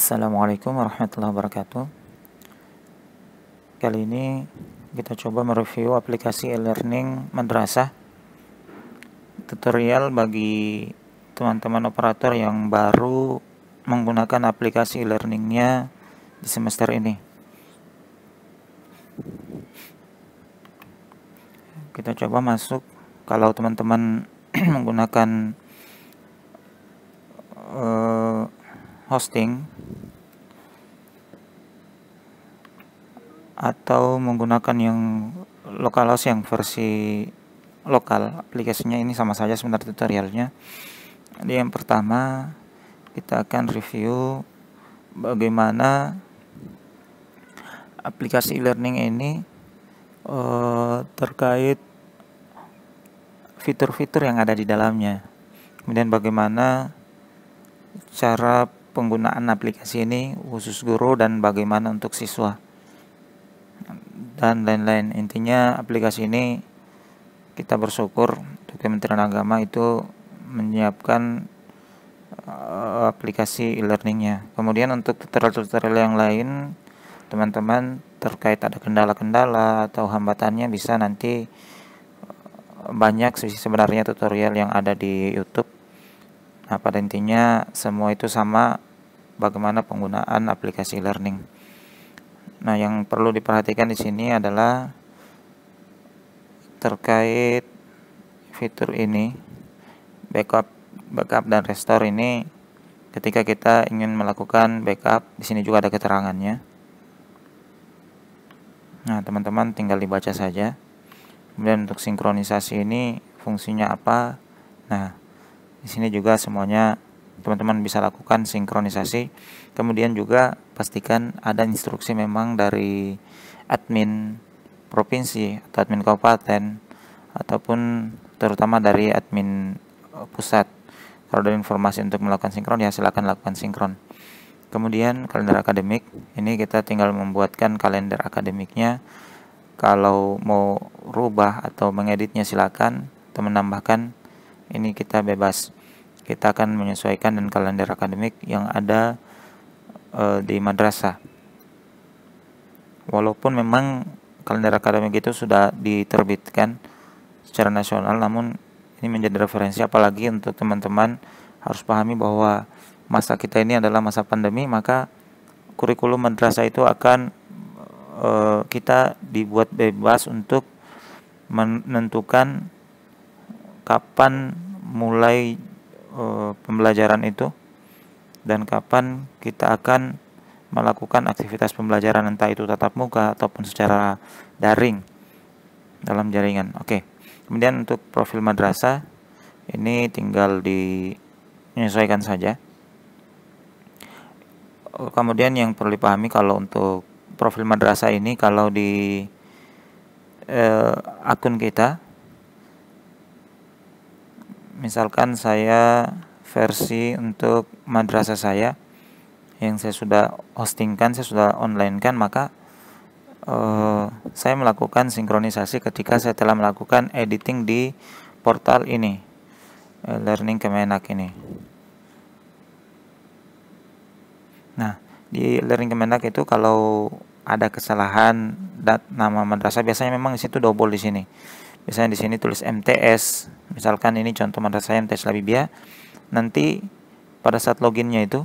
Assalamualaikum warahmatullahi wabarakatuh. Kali ini kita coba mereview aplikasi e-learning madrasah, tutorial bagi teman-teman operator yang baru menggunakan aplikasi e-learningnya di semester ini. Kita coba masuk. Kalau teman-teman menggunakan hosting atau menggunakan yang localhost yang versi lokal, aplikasinya ini sama saja sebenarnya tutorialnya. Jadi yang pertama kita akan review bagaimana aplikasi e-learning ini terkait fitur-fitur yang ada di dalamnya. Kemudian bagaimana cara penggunaan aplikasi ini khusus guru dan bagaimana untuk siswa dan lain-lain. Intinya aplikasi ini kita bersyukur untuk Kementerian Agama itu menyiapkan aplikasi e-learningnya. Kemudian untuk tutorial-tutorial yang lain, teman-teman terkait ada kendala-kendala atau hambatannya bisa nanti banyak sih sebenarnya tutorial yang ada di YouTube. Nah, pada intinya semua itu sama bagaimana penggunaan aplikasi e-learning. Nah, yang perlu diperhatikan di sini adalah terkait fitur ini, backup dan restore ini. Ketika kita ingin melakukan backup, di sini juga ada keterangannya. Nah, teman-teman tinggal dibaca saja. Kemudian untuk sinkronisasi ini fungsinya apa? Nah, di sini juga semuanya teman-teman bisa lakukan sinkronisasi. Kemudian juga pastikan ada instruksi memang dari admin provinsi atau admin kabupaten ataupun terutama dari admin pusat. Kalau ada informasi untuk melakukan sinkron, ya silakan lakukan sinkron. Kemudian kalender akademik, ini kita tinggal membuatkan kalender akademiknya. Kalau mau rubah atau mengeditnya silakan, atau menambahkan, ini kita bebas. Kita akan menyesuaikan dengan kalender akademik yang ada di madrasah. Walaupun memang kalender akademik itu sudah diterbitkan secara nasional, namun ini menjadi referensi, apalagi untuk teman-teman harus pahami bahwa masa kita ini adalah masa pandemi, maka kurikulum madrasah itu akan kita dibuat bebas untuk menentukan kapan mulai pembelajaran itu dan kapan kita akan melakukan aktivitas pembelajaran, entah itu tatap muka ataupun secara daring dalam jaringan. Oke. Kemudian untuk profil madrasah ini tinggal menyesuaikan saja. Kemudian yang perlu dipahami kalau untuk profil madrasah ini, kalau di akun kita, misalkan saya versi untuk madrasah saya yang saya sudah hostingkan, saya sudah online kan, maka saya melakukan sinkronisasi ketika saya telah melakukan editing di portal ini, Learning Kemenak ini. Nah, di Learning Kemenak itu kalau ada kesalahan nama madrasah, biasanya memang di situ double di sini. Biasanya di sini tulis MTS, misalkan ini contoh madrasah MTS Labibia. Nanti pada saat loginnya itu,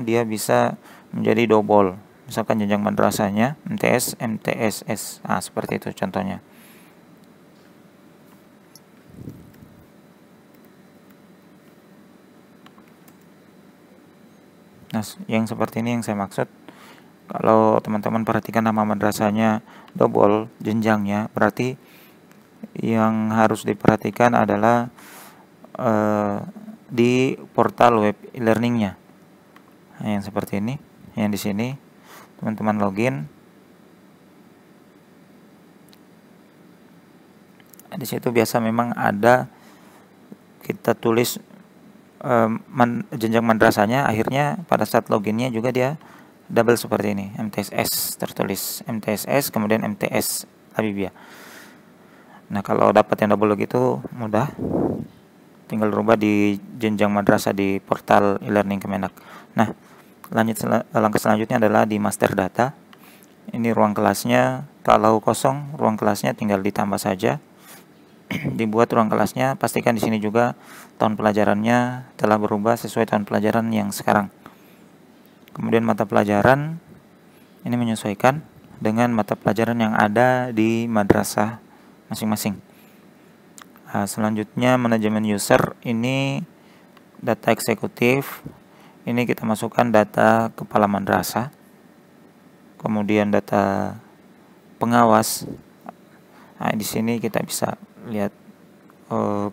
dia bisa menjadi double. Misalkan jenjang madrasahnya MTS, MTSS. Nah, seperti itu contohnya. Nah, yang seperti ini yang saya maksud. Kalau teman-teman perhatikan nama madrasahnya double jenjangnya, berarti yang harus diperhatikan adalah di portal web e-learningnya. Nah, yang seperti ini, yang di sini teman-teman login. Di situ biasa memang ada kita tulis jenjang madrasahnya, akhirnya pada saat loginnya juga dia double seperti ini, MTSS tertulis MTSS kemudian MTS Habibia. Nah, kalau dapat yang double begitu mudah, tinggal rubah di jenjang madrasah di portal e-learning Kemenak. Nah, langkah selanjutnya adalah di master data. Ini ruang kelasnya, kalau kosong ruang kelasnya tinggal ditambah saja. Dibuat ruang kelasnya, pastikan di sini juga tahun pelajarannya telah berubah sesuai tahun pelajaran yang sekarang. Kemudian mata pelajaran ini menyesuaikan dengan mata pelajaran yang ada di madrasah masing-masing. Selanjutnya manajemen user, ini data eksekutif. Ini kita masukkan data kepala madrasah. Kemudian data pengawas. Nah, di sini kita bisa lihat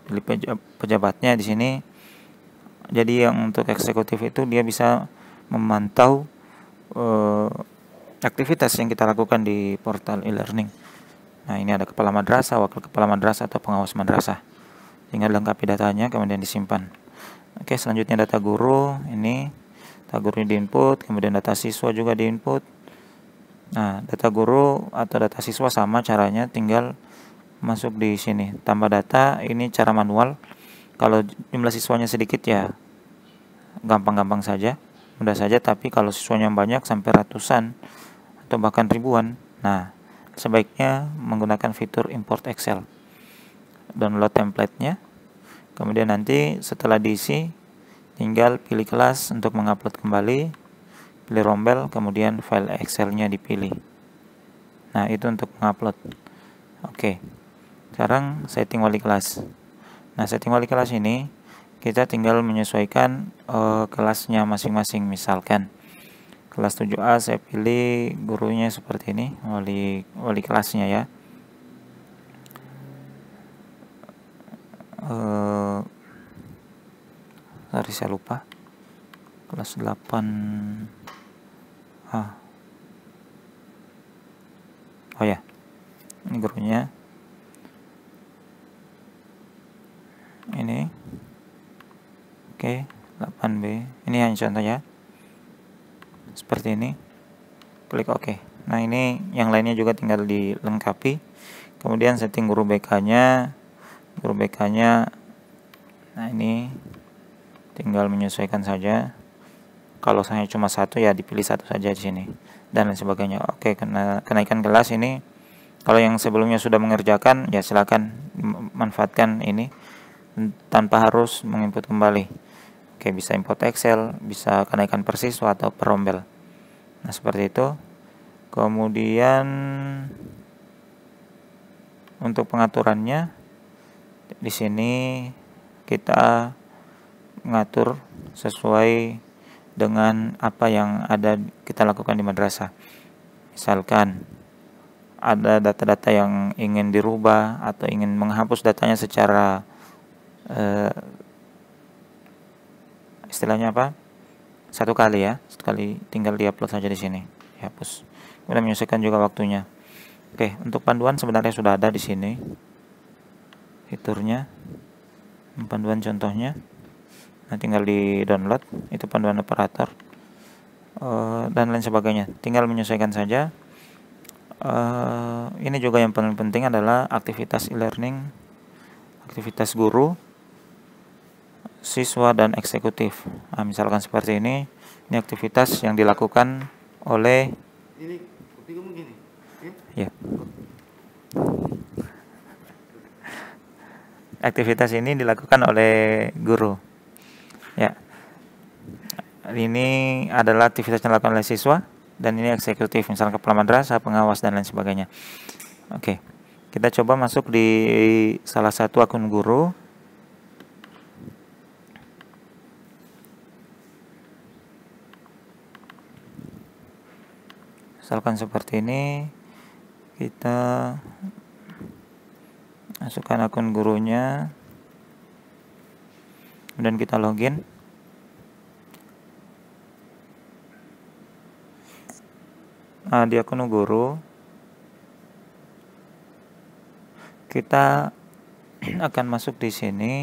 pilih pejabatnya di sini. Jadi yang untuk eksekutif itu dia bisa memantau aktivitas yang kita lakukan di portal e-learning. Nah, ini ada kepala madrasah, wakil kepala madrasah, atau pengawas madrasah. Tinggal lengkapi datanya, kemudian disimpan. Oke, selanjutnya data guru. Ini data guru diinput, kemudian data siswa juga diinput. Nah, data guru atau data siswa sama caranya, tinggal masuk di sini. Tambah data, ini cara manual. Kalau jumlah siswanya sedikit ya gampang-gampang saja, mudah saja. Tapi kalau siswanya banyak sampai ratusan atau bahkan ribuan, nah sebaiknya menggunakan fitur import Excel. Download template-nya, kemudian nanti setelah diisi tinggal pilih kelas untuk mengupload kembali, pilih rombel, kemudian file Excel-nya dipilih. Nah, itu untuk mengupload. Oke, sekarang setting wali kelas. Nah, setting wali kelas ini kita tinggal menyesuaikan kelasnya masing-masing. Misalkan kelas 7A saya pilih gurunya seperti ini, wali kelasnya ya. Sorry, saya lupa. Kelas 8 oh ya, ini gurunya. Ini oke, 8B. Ini hanya contoh ya, seperti ini. Klik OK. Nah, ini yang lainnya juga tinggal dilengkapi. Kemudian setting guru BK-nya. Nah, ini tinggal menyesuaikan saja. Kalau saya cuma satu ya dipilih satu saja di sini, dan lain sebagainya. Oke, kenaikan kelas ini kalau yang sebelumnya sudah mengerjakan ya silakan manfaatkan ini tanpa harus menginput kembali. Oke, bisa import Excel, bisa kenaikan per siswa atau per rombel. Nah, seperti itu. Kemudian untuk pengaturannya di sini kita mengatur sesuai dengan apa yang ada kita lakukan di madrasah. Misalkan ada data-data yang ingin dirubah atau ingin menghapus datanya secara istilahnya apa? Satu kali ya, tinggal diupload saja di sini, dihapus. Kemudian menyesuaikan juga waktunya. Oke, untuk panduan sebenarnya sudah ada di sini fiturnya, panduan contohnya. Nah, tinggal di download, itu panduan operator dan lain sebagainya. Tinggal menyesuaikan saja. Ini juga yang paling penting adalah aktivitas e-learning, aktivitas guru, siswa, dan eksekutif. Nah, misalkan seperti ini aktivitas yang dilakukan oleh aktivitas ini dilakukan oleh guru ya. Ini adalah aktivitas yang dilakukan oleh siswa, dan ini eksekutif, misalnya kepala madrasah, pengawas, dan lain sebagainya. Oke, kita coba masuk di salah satu akun guru. Misalkan seperti ini, kita masukkan akun gurunya, kemudian kita login. Nah, di akun guru kita akan masuk di sini.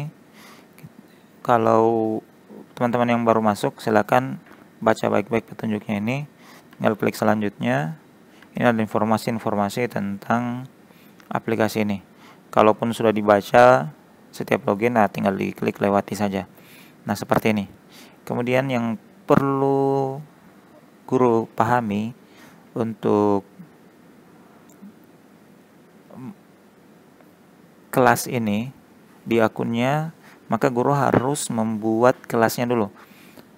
Kalau teman-teman yang baru masuk, silakan baca baik-baik petunjuknya ini. Tinggal klik selanjutnya. Ini ada informasi-informasi tentang aplikasi ini. Kalaupun sudah dibaca, setiap login, nah tinggal diklik lewati saja. Nah, seperti ini. Kemudian yang perlu guru pahami untuk kelas ini di akunnya, maka guru harus membuat kelasnya dulu.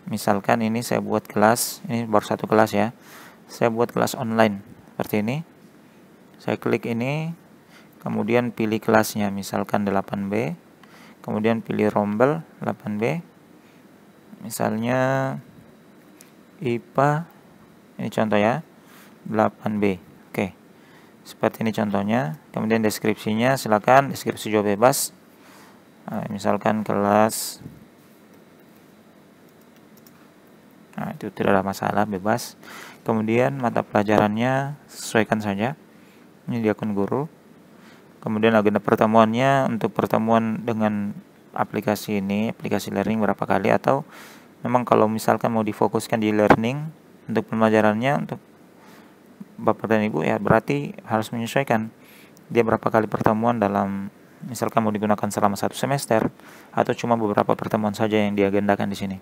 Misalkan ini saya buat kelas, ini baru satu kelas ya. Saya buat kelas online seperti ini. Saya klik ini, kemudian pilih kelasnya, misalkan 8B, kemudian pilih rombel 8B, misalnya IPA, ini contoh ya, 8B. Oke, seperti ini contohnya. Kemudian deskripsinya, silakan deskripsi juga bebas. Misalkan kelas, nah itu tidak ada masalah, bebas. Kemudian mata pelajarannya sesuaikan saja, ini di akun guru. Kemudian agenda pertemuannya, untuk pertemuan dengan aplikasi ini, aplikasi learning berapa kali, atau memang kalau misalkan mau difokuskan di learning untuk pembelajarannya untuk Bapak dan Ibu, ya berarti harus menyesuaikan dia berapa kali pertemuan dalam, misalkan mau digunakan selama 1 semester atau cuma beberapa pertemuan saja yang diagendakan di sini.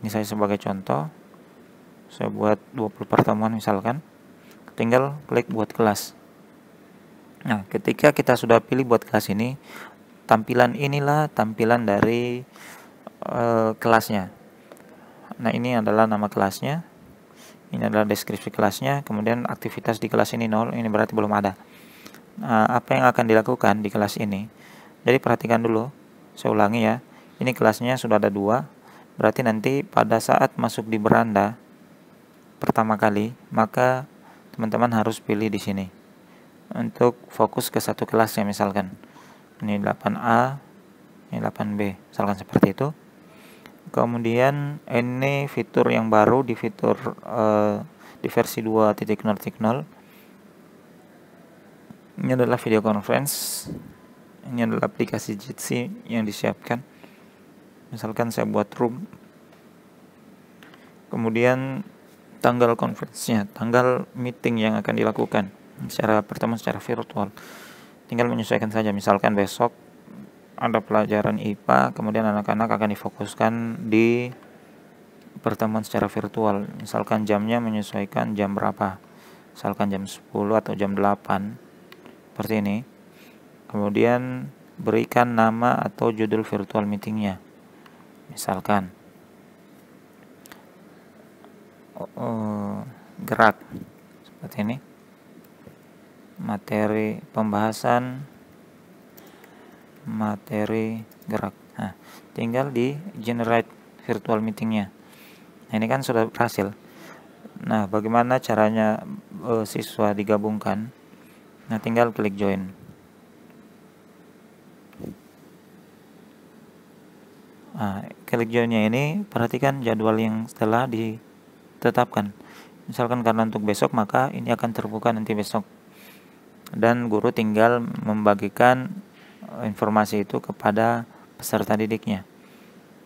Ini saya sebagai contoh, saya buat 20 pertemuan misalkan, tinggal klik buat kelas. Nah, ketika kita sudah pilih buat kelas ini, tampilan inilah tampilan dari kelasnya. Nah, ini adalah nama kelasnya, ini adalah deskripsi kelasnya, kemudian aktivitas di kelas ini 0, ini berarti belum ada. Nah, apa yang akan dilakukan di kelas ini? Jadi perhatikan dulu, saya ulangi ya, ini kelasnya sudah ada 2, berarti nanti pada saat masuk di beranda pertama kali, maka teman-teman harus pilih di sini untuk fokus ke satu kelas ya, misalkan ini 8A, ini 8B, misalkan seperti itu. Kemudian ini fitur yang baru di fitur di versi 2.0.0, ini adalah video conference, ini adalah aplikasi Jitsi yang disiapkan. Misalkan saya buat room, kemudian tanggal conference-nya, tanggal meeting yang akan dilakukan secara pertemuan secara virtual, tinggal menyesuaikan saja. Misalkan besok ada pelajaran IPA, kemudian anak-anak akan difokuskan di pertemuan secara virtual, misalkan jamnya menyesuaikan jam berapa, misalkan jam 10 atau jam 8, seperti ini. Kemudian berikan nama atau judul virtual meetingnya, misalkan gerak, seperti ini, materi pembahasan, materi gerak. Nah, tinggal di generate virtual meetingnya. Nah, ini kan sudah berhasil. Nah, bagaimana caranya siswa digabungkan? Nah, tinggal klik join. Nah, klik joinnya ini, perhatikan jadwal yang telah ditetapkan. Misalkan karena untuk besok, maka ini akan terbuka nanti besok, dan guru tinggal membagikan informasi itu kepada peserta didiknya,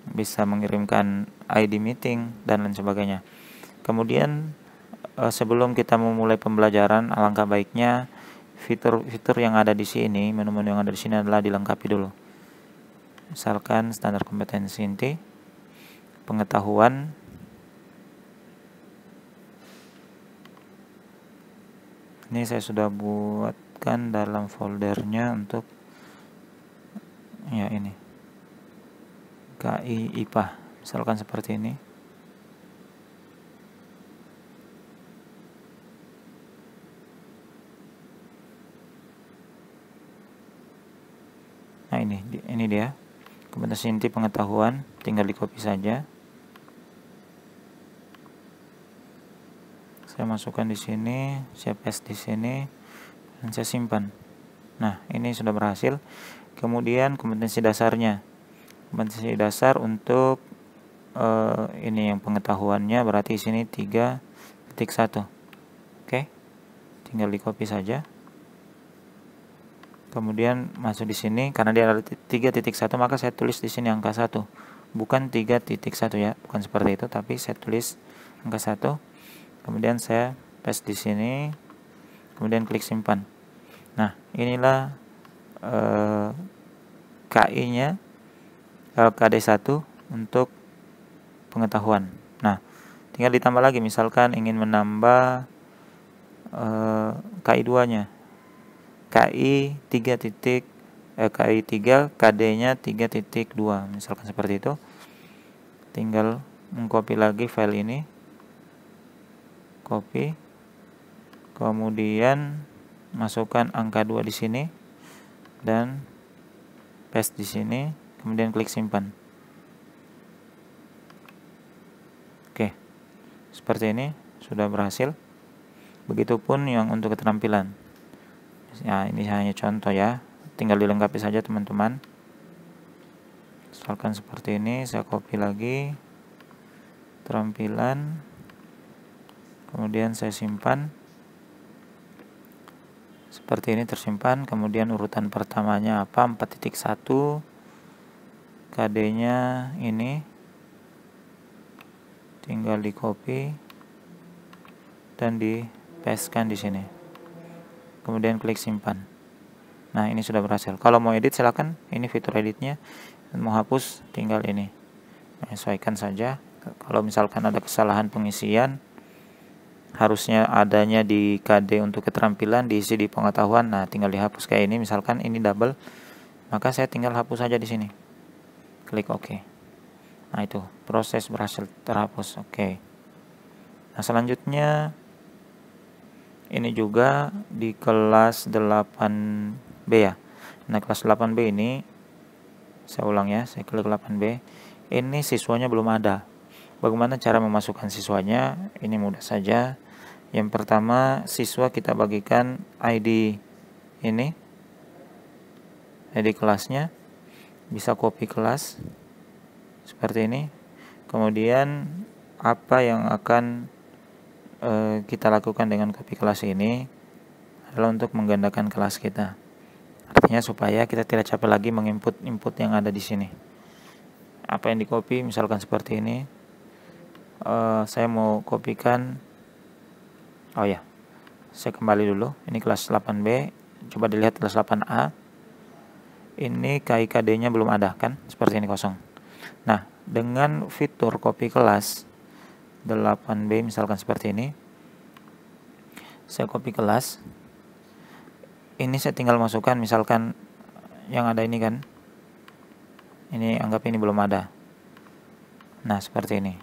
bisa mengirimkan ID meeting dan lain sebagainya. Kemudian sebelum kita memulai pembelajaran, alangkah baiknya fitur-fitur yang ada di sini, menu-menu yang ada di sini adalah dilengkapi dulu. Misalkan standar kompetensi inti, pengetahuan, ini saya sudah buatkan dalam foldernya untuk ya ini KI IPA, misalkan seperti ini. Nah, ini dia kompetensi inti pengetahuan, tinggal di copy saja. Saya masukkan di sini, saya paste di sini, dan saya simpan. Nah, ini sudah berhasil. Kemudian kompetensi dasarnya, kompetensi dasar untuk ini yang pengetahuannya, berarti di sini 3.1. Oke, tinggal di copy saja. Kemudian masuk di sini, karena dia ada 3.1, maka saya tulis di sini angka 1, bukan 3.1 ya, bukan seperti itu, tapi saya tulis angka 1. Kemudian saya paste di sini, kemudian klik simpan. Nah, inilah KI-nya KD1 untuk pengetahuan. Nah, tinggal ditambah lagi, misalkan ingin menambah KI2-nya. KI 3 KD-nya 3.2, misalkan seperti itu. Tinggal mengcopy lagi file ini. Copy. Kemudian masukkan angka 2 di sini dan paste di sini, kemudian klik simpan. Oke. Seperti ini sudah berhasil. Begitupun yang untuk keterampilan. Ya, ini hanya contoh ya. Tinggal dilengkapi saja teman-teman. Misalkan seperti ini, saya copy lagi keterampilan. Kemudian saya simpan. Seperti ini tersimpan. Kemudian urutan pertamanya apa? 4.1. KD-nya ini. Tinggal di copy dan di pastekan di sini. Kemudian klik simpan. Nah, ini sudah berhasil. Kalau mau edit silakan, ini fitur editnya. Dan mau hapus tinggal ini. Menyesuaikan saja. Kalau misalkan ada kesalahan pengisian, harusnya adanya di KD untuk keterampilan, diisi di pengetahuan. Nah, tinggal dihapus kayak ini. Misalkan ini double, maka saya tinggal hapus saja di sini. Klik OK. Nah, itu proses berhasil terhapus. Oke. Nah, selanjutnya ini juga di kelas 8B ya. Nah, kelas 8B ini saya ulang ya, saya klik 8B. Ini siswanya belum ada. Bagaimana cara memasukkan siswanya? Ini mudah saja. Yang pertama, siswa kita bagikan ID ini. ID kelasnya. Bisa copy kelas seperti ini. Kemudian apa yang akan kita lakukan dengan copy kelas ini adalah untuk menggandakan kelas kita. Artinya supaya kita tidak capek lagi menginput input yang ada di sini. Apa yang di copy misalkan seperti ini. Saya mau kopikan. Oh ya. Saya kembali dulu. Ini kelas 8B. Coba dilihat kelas 8A. Ini KIKD-nya belum ada kan? Seperti ini kosong. Nah, dengan fitur copy kelas 8B misalkan seperti ini, saya copy kelas. Ini saya tinggal masukkan misalkan yang ada ini kan. Ini anggap ini belum ada. Nah, seperti ini.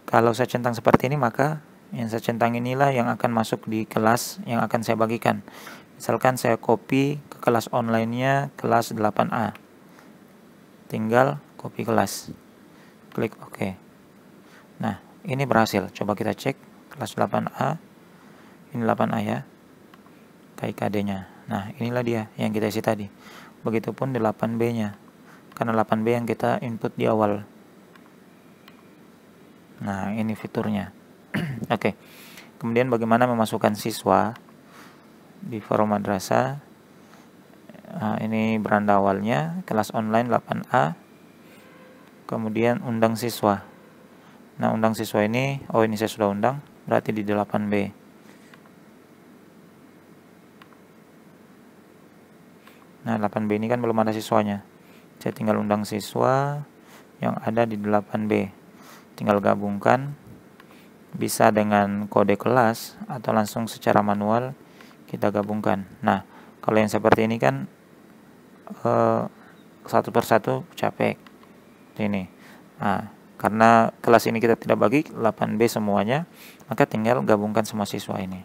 Kalau saya centang seperti ini, maka yang saya centang inilah yang akan masuk di kelas yang akan saya bagikan. Misalkan saya copy ke kelas online-nya kelas 8A. Tinggal copy kelas. Klik OK. Nah, ini berhasil. Coba kita cek kelas 8A. Ini 8A ya. KIKD-nya. Nah, inilah dia yang kita isi tadi. Begitupun di 8B-nya. Karena 8B yang kita input di awal. Nah, ini fiturnya. Oke. Kemudian bagaimana memasukkan siswa di forum madrasah. Nah, ini beranda awalnya kelas online 8A. Kemudian undang siswa. Nah, undang siswa ini, oh ini saya sudah undang, berarti di 8B. Nah, 8B ini kan belum ada siswanya. Saya tinggal undang siswa yang ada di 8B. Tinggal gabungkan, bisa dengan kode kelas atau langsung secara manual kita gabungkan. Nah, kalau yang seperti ini kan satu persatu capek. Ini. Nah, karena kelas ini kita tidak bagi 8B semuanya, maka tinggal gabungkan semua siswa ini.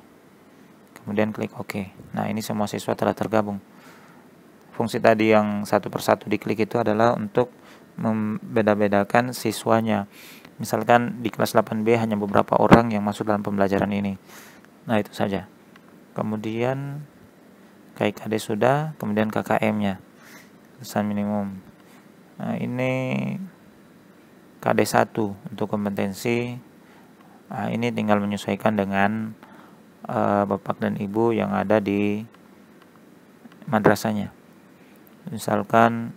Kemudian klik OK. Nah, ini semua siswa telah tergabung. Fungsi tadi yang satu persatu diklik itu adalah untuk membeda-bedakan siswanya. Misalkan di kelas 8B hanya beberapa orang yang masuk dalam pembelajaran ini. Nah, itu saja. Kemudian KIKD sudah, kemudian KKM-nya. Lulusan minimum. Nah, ini KD1 untuk kompetensi. Nah, ini tinggal menyesuaikan dengan bapak dan ibu yang ada di madrasahnya. Misalkan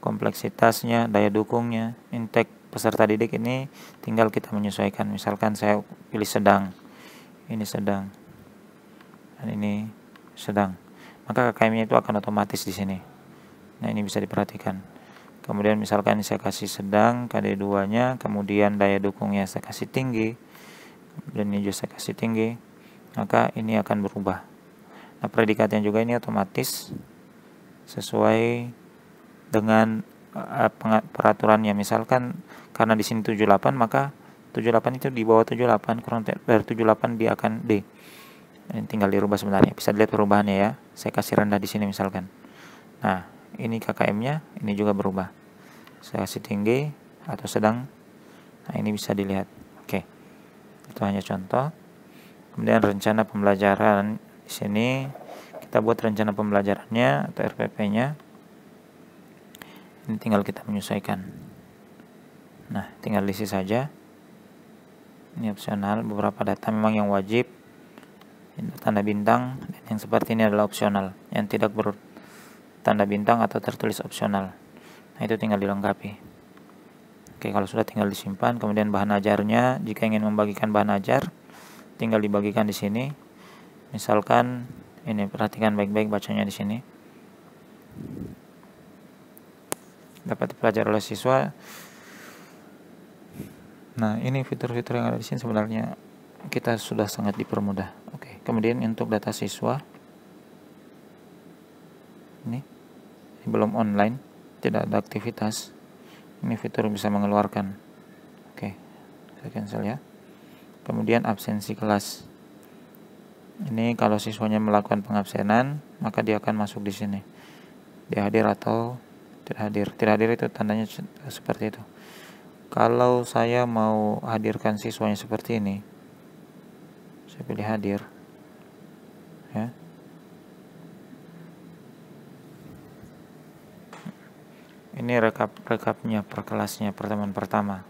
kompleksitasnya, daya dukungnya, intake peserta didik ini tinggal kita menyesuaikan. Misalkan saya pilih sedang, ini sedang, dan ini sedang. maka KKM-nya itu akan otomatis di sini. Nah, ini bisa diperhatikan. Kemudian misalkan saya kasih sedang KD2-nya, kemudian daya dukungnya saya kasih tinggi, dan ini juga saya kasih tinggi, maka ini akan berubah. Nah, predikatnya juga ini otomatis sesuai dengan peraturannya. Misalkan karena di sini 78, maka 78 itu di bawah 78, kurang dari 78 dia akan D. Ini tinggal dirubah sebenarnya. Bisa dilihat perubahannya ya. Saya kasih rendah di sini misalkan. Nah, ini KKM-nya, ini juga berubah. Saya kasih tinggi atau sedang. Nah, ini bisa dilihat. Oke. Itu hanya contoh. Kemudian rencana pembelajaran di sini kita buat rencana pembelajarannya atau RPP-nya. Ini tinggal kita menyesuaikan. Nah, tinggal isi saja. Ini opsional. Beberapa data memang yang wajib, tanda bintang, dan yang seperti ini adalah opsional, yang tidak bertanda bintang atau tertulis opsional. Nah, itu tinggal dilengkapi. Oke, kalau sudah tinggal disimpan. Kemudian bahan ajarnya, jika ingin membagikan bahan ajar, tinggal dibagikan di sini. Misalkan ini, perhatikan baik-baik bacanya di sini. Dapat dipelajari oleh siswa. Nah, ini fitur-fitur yang ada di sini sebenarnya kita sudah sangat dipermudah. Oke, kemudian untuk data siswa, ini belum online, tidak ada aktivitas. Ini fitur bisa mengeluarkan. Oke, saya cancel ya. Kemudian absensi kelas. Ini kalau siswanya melakukan pengabsenan, maka dia akan masuk di sini. Dia hadir atau tidak hadir. Tidak hadir itu tandanya seperti itu. Kalau saya mau hadirkan siswanya seperti ini, saya pilih hadir ya. Ini rekapnya per kelasnya, pertemuan pertama.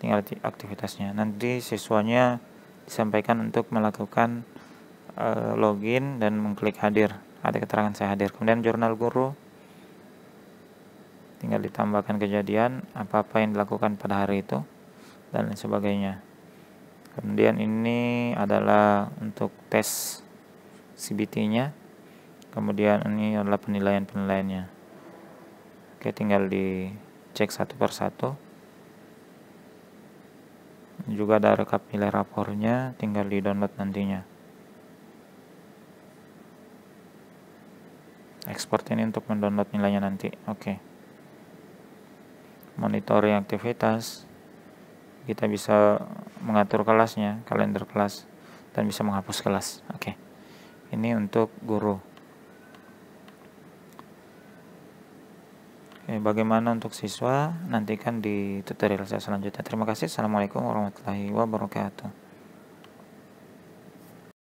Tinggal aktivitasnya. Nanti siswanya disampaikan untuk melakukan login dan mengklik hadir. Ada keterangan saya hadir. Kemudian jurnal guru, tinggal ditambahkan kejadian apa-apa yang dilakukan pada hari itu dan lain sebagainya. Kemudian ini adalah untuk tes CBT-nya. Kemudian ini adalah penilaian-penilaiannya. Oke, tinggal dicek satu persatu. Juga ada rekap nilai rapornya, tinggal di-download nantinya. Export ini untuk mendownload nilainya nanti. Oke. Monitoring aktivitas, kita bisa mengatur kelasnya, kalender kelas, dan bisa menghapus kelas. Oke. Ini untuk guru. Oke, bagaimana untuk siswa? Nantikan di tutorial saya selanjutnya. Terima kasih. Assalamualaikum warahmatullahi wabarakatuh.